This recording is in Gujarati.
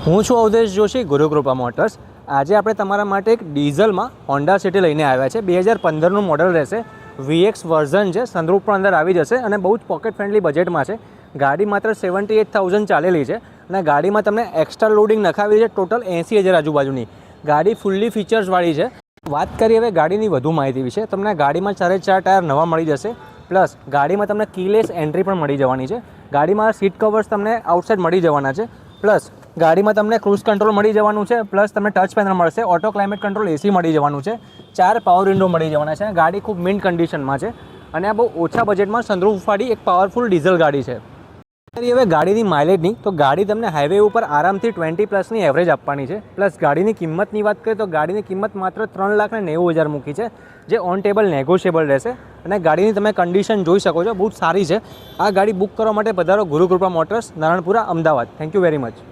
હું છું અવધેશ જોશી, ગુરુકૃપા મોટર્સ। આજે આપણે તમારા માટે એક ડીઝલમાં હોન્ડા સિટી લઈને આવ્યા છે। 2015નું મોડલ રહેશે, VX વર્ઝન છે, સનરૂફ પણ અંદર આવી જશે અને બહુ જ પોકેટ ફ્રેન્ડલી બજેટમાં છે। ગાડી માત્ર 78,000 ચાલેલી છે અને ગાડીમાં તમને એક્સ્ટ્રા લોડિંગ નખાવી છે ટોટલ 80,000 આજુબાજુની। ગાડી ફૂલ્લી ફીચર્સવાળી છે। વાત કરીએ હવે ગાડીની વધુ માહિતી વિશે। તમને ગાડીમાં 4 ટાયર નવા મળી જશે, પ્લસ ગાડીમાં તમને કીલેસ એન્ટ્રી પણ મળી જવાની છે। ગાડીમાં સીટ કવર્સ તમને આઉટસાઇડ મળી જવાના છે, પ્લસ ગાડીમાં તમને ક્રૂઝ કંટ્રોલ મળી જવાનું છે, પ્લસ તમને ટચ પેનલ મળશે, ઓટો ક્લાઇમેટ કંટ્રોલ એસી મળી જવાનું છે, 4 પાવર વિન્ડો મળી જવાના છે। ગાડી ખૂબ મિન્ટ કન્ડિશનમાં છે અને આ બહુ ઓછા બજેટમાં સનરૂફવાળી એક પાવરફુલ ડીઝલ ગાડી છે। હવે ગાડીની માઇલેજની તો ગાડી તમને હાઈવે ઉપર આરામથી 20+ એવરેજ આપવાની છે। પ્લસ ગાડીની કિંમતની વાત કરીએ તો ગાડીની કિંમત માત્ર 3,90,000 મૂકી છે, જે ઓન ટેબલ નેગોશિયેબલ રહેશે અને ગાડીની તમે કન્ડિશન જોઈ શકો છો, બહુ સારી છે। આ ગાડી બુક કરવા માટે પધારો Gurukripa motors, Naranpura, Ahmedabad. Thank you very much.